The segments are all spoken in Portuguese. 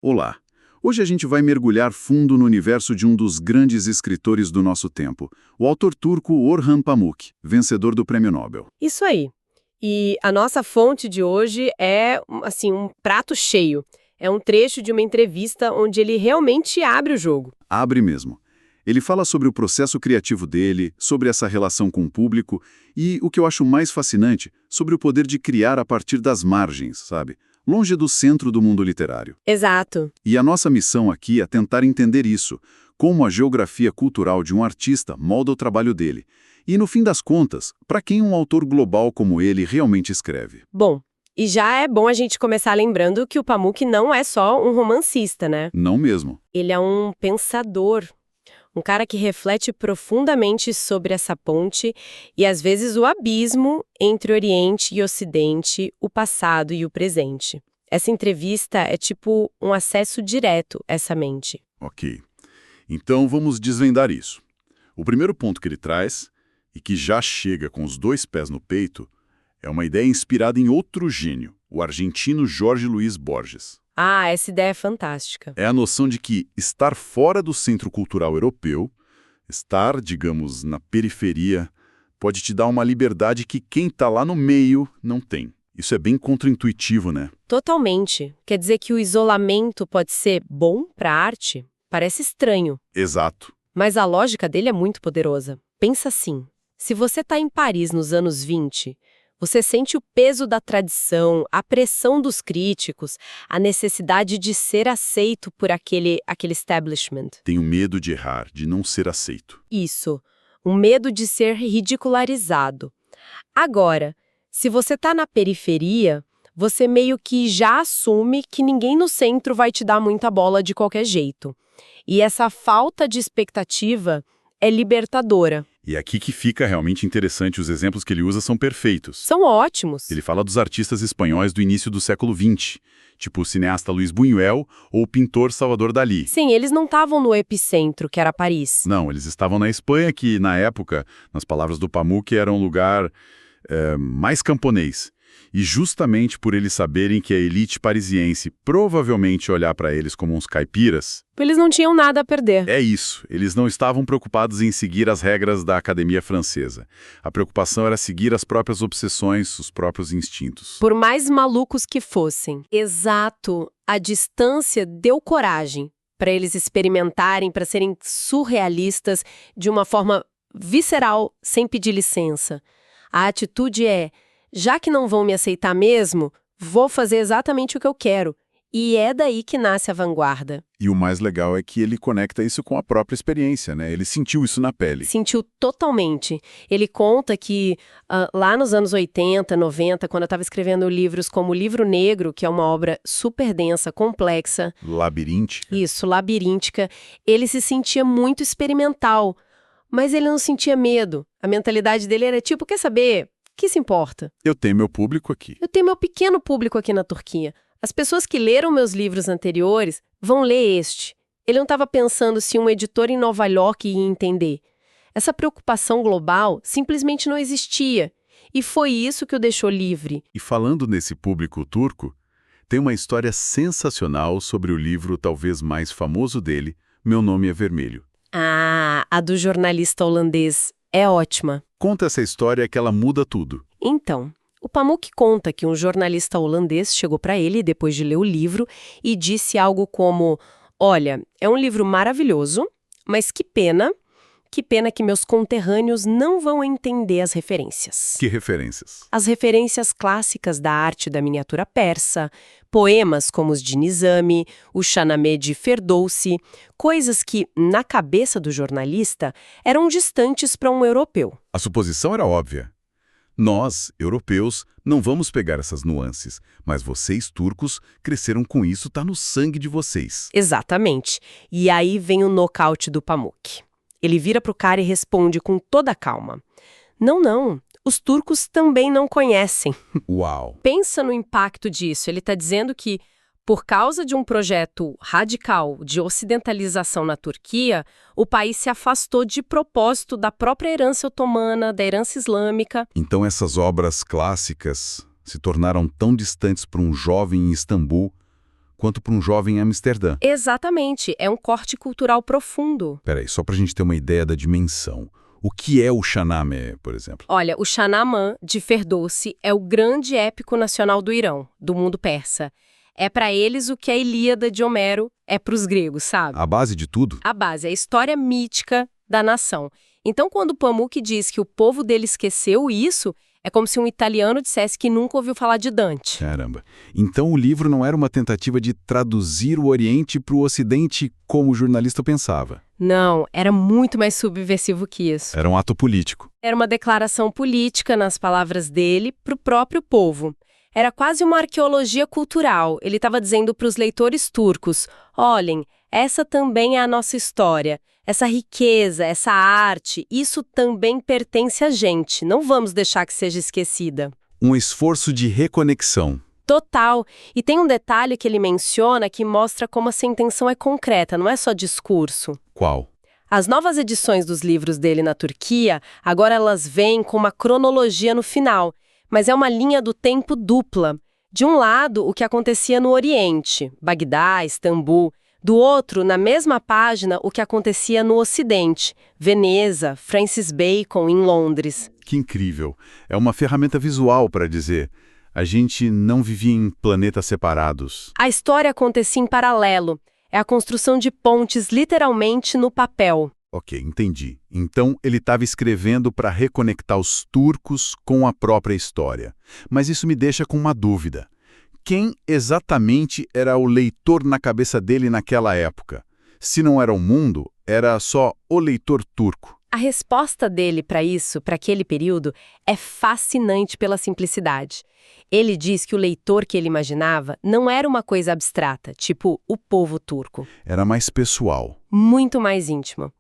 Olá! Hoje a gente vai mergulhar fundo no universo de um dos grandes escritores do nosso tempo, o autor turco Orhan Pamuk, vencedor do Prêmio Nobel. Isso aí. E a nossa fonte de hoje é, assim, um prato cheio. É um trecho de uma entrevista onde ele realmente abre o jogo. Abre mesmo. Ele fala sobre o processo criativo dele, sobre essa relação com o público e, o que eu acho mais fascinante, sobre o poder de criar a partir das margens, sabe? Longe do centro do mundo literário. Exato. E a nossa missão aqui é tentar entender isso, como a geografia cultural de um artista molda o trabalho dele. E, no fim das contas, para quem um autor global como ele realmente escreve. Bom, e já é bom a gente começar lembrando que o Pamuk não é só um romancista, né? Não mesmo. Ele é um pensador. Um cara que reflete profundamente sobre essa ponte e, às vezes, o abismo entre Oriente e Ocidente, o passado e o presente. Essa entrevista é tipo um acesso direto a essa mente. Ok. Então vamos desvendar isso. O primeiro ponto que ele traz, e que já chega com os dois pés no peito, é uma ideia inspirada em outro gênio, o argentino Jorge Luis Borges. Ah, essa ideia é fantástica. É a noção de que estar fora do centro cultural europeu, estar, digamos, na periferia, pode te dar uma liberdade que quem está lá no meio não tem. Isso é bem contraintuitivo, né? Totalmente. Quer dizer que o isolamento pode ser bom para a arte? Parece estranho. Exato. Mas a lógica dele é muito poderosa. Pensa assim, se você está em Paris nos anos 20, você sente o peso da tradição, a pressão dos críticos, a necessidade de ser aceito por aquele establishment. Tenho medo de errar, de não ser aceito. Isso, um medo de ser ridicularizado. Agora, se você está na periferia, você meio que já assume que ninguém no centro vai te dar muita bola de qualquer jeito. E essa falta de expectativa é libertadora. E aqui que fica realmente interessante, os exemplos que ele usa são perfeitos. São ótimos. Ele fala dos artistas espanhóis do início do século XX, tipo o cineasta Luis Buñuel ou o pintor Salvador Dalí. Sim, eles não estavam no epicentro, que era Paris. Não, eles estavam na Espanha, que na época, nas palavras do Pamuk, era um lugar mais camponês. E justamente por eles saberem que a elite parisiense provavelmente olhar para eles como uns caipiras... Eles não tinham nada a perder. É isso, eles não estavam preocupados em seguir as regras da academia francesa. A preocupação era seguir as próprias obsessões, os próprios instintos. Por mais malucos que fossem. Exato. A distância deu coragem para eles experimentarem, para serem surrealistas de uma forma visceral, sem pedir licença. A atitude é... já que não vão me aceitar mesmo, vou fazer exatamente o que eu quero. E é daí que nasce a vanguarda. E o mais legal é que ele conecta isso com a própria experiência, né? Ele sentiu isso na pele. Sentiu totalmente. Ele conta que lá nos anos 80, 90, quando eu estava escrevendo livros como O Livro Negro, que é uma obra super densa, complexa. Labiríntica. Isso, labiríntica. Ele se sentia muito experimental, mas ele não sentia medo. A mentalidade dele era tipo, quer saber... que se importa? Eu tenho meu público aqui. Eu tenho meu pequeno público aqui na Turquia. As pessoas que leram meus livros anteriores vão ler este. Ele não estava pensando se um editor em Nova York ia entender. Essa preocupação global simplesmente não existia. E foi isso que o deixou livre. E falando nesse público turco, tem uma história sensacional sobre o livro talvez mais famoso dele, Meu Nome é Vermelho. Ah, a do jornalista holandês é ótima. Conta essa história que ela muda tudo. Então, o Pamuk conta que um jornalista holandês chegou para ele depois de ler o livro e disse algo como: olha, é um livro maravilhoso, mas que pena que meus conterrâneos não vão entender as referências. Que referências? As referências clássicas da arte da miniatura persa, poemas como os de Nizami, o Shahnameh de Ferdowsi, coisas que, na cabeça do jornalista, eram distantes para um europeu. A suposição era óbvia. Nós, europeus, não vamos pegar essas nuances, mas vocês, turcos, cresceram com isso, tá no sangue de vocês. Exatamente. E aí vem o nocaute do Pamuk. Ele vira pro cara e responde com toda a calma: não, os turcos também não conhecem. Uau! Pensa no impacto disso. Ele está dizendo que, por causa de um projeto radical de ocidentalização na Turquia, o país se afastou de propósito da própria herança otomana, da herança islâmica. Então essas obras clássicas se tornaram tão distantes para um jovem em Istambul quanto para um jovem em Amsterdã. Exatamente, é um corte cultural profundo. Peraí, só para a gente ter uma ideia da dimensão. O que é o Shahnameh, por exemplo? Olha, o Shahnameh de Ferdowsi é o grande épico nacional do Irã, do mundo persa. É para eles o que a Ilíada de Homero é para os gregos, sabe? A base de tudo? A base, a história mítica da nação. Então, quando o Pamuk diz que o povo dele esqueceu isso, é como se um italiano dissesse que nunca ouviu falar de Dante. Caramba. Então o livro não era uma tentativa de traduzir o Oriente para o Ocidente como o jornalista pensava. Não, era muito mais subversivo que isso. Era um ato político. Era uma declaração política, nas palavras dele, para o próprio povo. Era quase uma arqueologia cultural. Ele estava dizendo para os leitores turcos, olhem, essa também é a nossa história. Essa riqueza, essa arte, isso também pertence a gente. Não vamos deixar que seja esquecida. Um esforço de reconexão. Total. E tem um detalhe que ele menciona que mostra como essa intenção é concreta, não é só discurso. Qual? As novas edições dos livros dele na Turquia, agora elas vêm com uma cronologia no final, mas é uma linha do tempo dupla. De um lado, o que acontecia no Oriente, Bagdá, Istambul. Do outro, na mesma página, o que acontecia no Ocidente, Veneza, Francis Bacon, em Londres. Que incrível. É uma ferramenta visual para dizer, a gente não vivia em planetas separados. A história acontecia em paralelo. É a construção de pontes, literalmente, no papel. Ok, entendi. Então ele estava escrevendo para reconectar os turcos com a própria história. Mas isso me deixa com uma dúvida. Quem exatamente era o leitor na cabeça dele naquela época? Se não era o mundo, era só o leitor turco. A resposta dele para isso, para aquele período, é fascinante pela simplicidade. Ele diz que o leitor que ele imaginava não era uma coisa abstrata, tipo o povo turco. Era mais pessoal. Muito mais íntimo.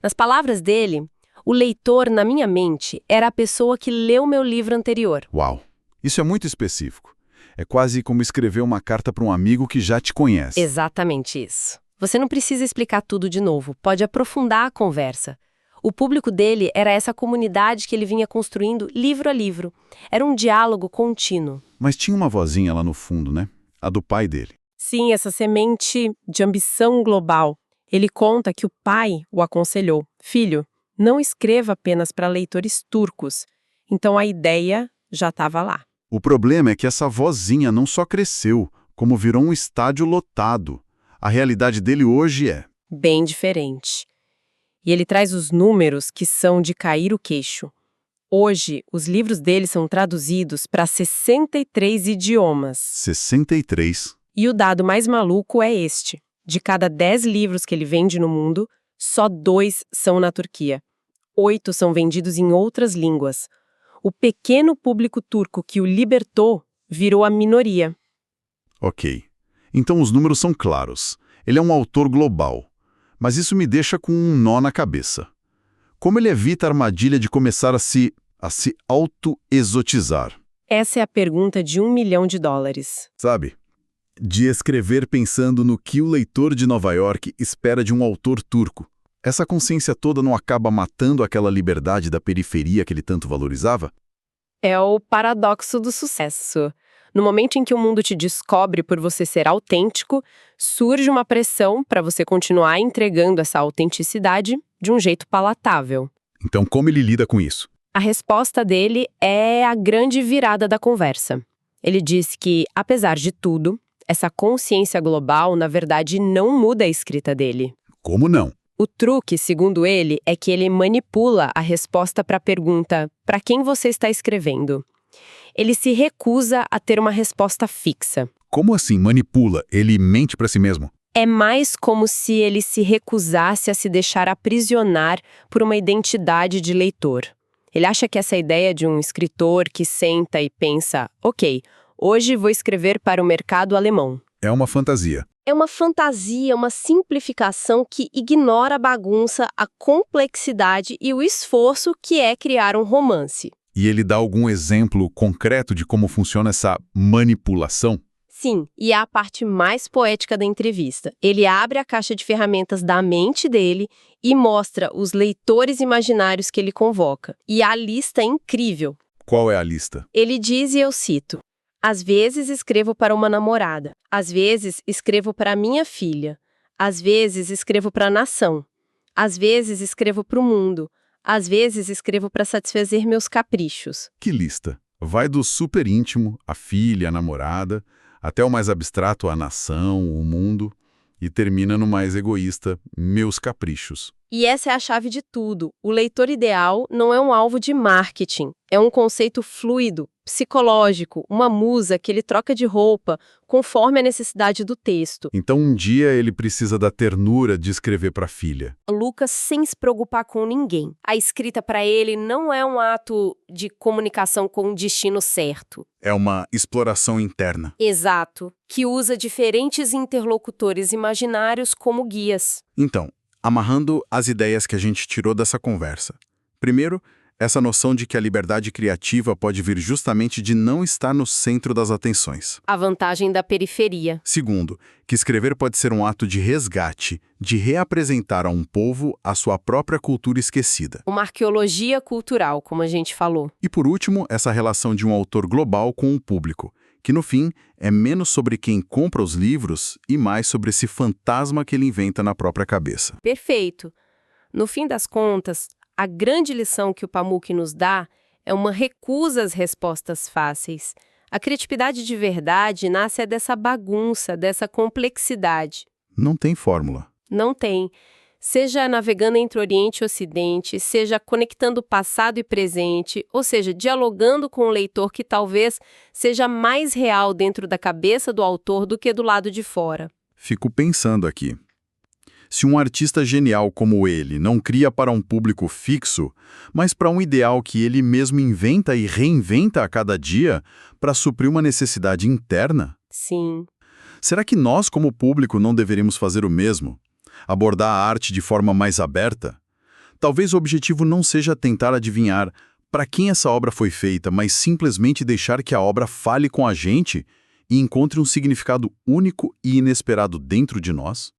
Nas palavras dele, o leitor, na minha mente, era a pessoa que leu meu livro anterior. Uau! Isso é muito específico. É quase como escrever uma carta para um amigo que já te conhece. Exatamente isso. Você não precisa explicar tudo de novo, pode aprofundar a conversa. O público dele era essa comunidade que ele vinha construindo livro a livro. Era um diálogo contínuo. Mas tinha uma vozinha lá no fundo, né? A do pai dele. Sim, essa semente de ambição global. Ele conta que o pai o aconselhou. Filho, não escreva apenas para leitores turcos. Então a ideia já estava lá. O problema é que essa vozinha não só cresceu, como virou um estádio lotado. A realidade dele hoje é bem diferente. E ele traz os números que são de cair o queixo. Hoje, os livros dele são traduzidos para 63 idiomas. 63. E o dado mais maluco é este. De cada 10 livros que ele vende no mundo, só 2 são na Turquia. 8 são vendidos em outras línguas. O pequeno público turco que o libertou virou a minoria. Ok. Então os números são claros. Ele é um autor global. Mas isso me deixa com um nó na cabeça. Como ele evita a armadilha de começar a se auto-exotizar? Essa é a pergunta de $1 milhão. Sabe? De escrever pensando no que o leitor de Nova York espera de um autor turco. Essa consciência toda não acaba matando aquela liberdade da periferia que ele tanto valorizava? É o paradoxo do sucesso. No momento em que o mundo te descobre por você ser autêntico, surge uma pressão para você continuar entregando essa autenticidade de um jeito palatável. Então, como ele lida com isso? A resposta dele é a grande virada da conversa. Ele diz que, apesar de tudo, essa consciência global, na verdade, não muda a escrita dele. Como não? O truque, segundo ele, é que ele manipula a resposta para a pergunta: para quem você está escrevendo? Ele se recusa a ter uma resposta fixa. Como assim manipula? Ele mente para si mesmo? É mais como se ele se recusasse a se deixar aprisionar por uma identidade de leitor. Ele acha que essa ideia de um escritor que senta e pensa, ok, hoje vou escrever para o mercado alemão. É uma fantasia. É uma fantasia, uma simplificação que ignora a bagunça, a complexidade e o esforço que é criar um romance. E ele dá algum exemplo concreto de como funciona essa manipulação? Sim, e é a parte mais poética da entrevista. Ele abre a caixa de ferramentas da mente dele e mostra os leitores imaginários que ele convoca. E a lista é incrível. Qual é a lista? Ele diz, e eu cito, Às vezes escrevo para uma namorada, às vezes escrevo para minha filha, às vezes escrevo para a nação, às vezes escrevo para o mundo, às vezes escrevo para satisfazer meus caprichos. Que lista! Vai do super íntimo, a filha, a namorada, até o mais abstrato, a nação, o mundo, e termina no mais egoísta, meus caprichos. E essa é a chave de tudo. O leitor ideal não é um alvo de marketing, é um conceito fluido, psicológico, uma musa que ele troca de roupa conforme a necessidade do texto. Então um dia ele precisa da ternura de escrever para a filha. Lucas sem se preocupar com ninguém. A escrita para ele não é um ato de comunicação com um destino certo. É uma exploração interna. Exato, que usa diferentes interlocutores imaginários como guias. Então, amarrando as ideias que a gente tirou dessa conversa. Primeiro, essa noção de que a liberdade criativa pode vir justamente de não estar no centro das atenções. A vantagem da periferia. Segundo, que escrever pode ser um ato de resgate, de reapresentar a um povo a sua própria cultura esquecida. Uma arqueologia cultural, como a gente falou. E por último, essa relação de um autor global com o público, que no fim é menos sobre quem compra os livros e mais sobre esse fantasma que ele inventa na própria cabeça. Perfeito. No fim das contas, a grande lição que o Pamuk nos dá é uma recusa às respostas fáceis. A criatividade de verdade nasce dessa bagunça, dessa complexidade. Não tem fórmula. Não tem. Seja navegando entre Oriente e Ocidente, seja conectando passado e presente, ou seja, dialogando com o leitor que talvez seja mais real dentro da cabeça do autor do que do lado de fora. Fico pensando aqui. Se um artista genial como ele não cria para um público fixo, mas para um ideal que ele mesmo inventa e reinventa a cada dia para suprir uma necessidade interna, Sim. será que nós, como público, não deveríamos fazer o mesmo? Abordar a arte de forma mais aberta? Talvez o objetivo não seja tentar adivinhar para quem essa obra foi feita, mas simplesmente deixar que a obra fale com a gente e encontre um significado único e inesperado dentro de nós?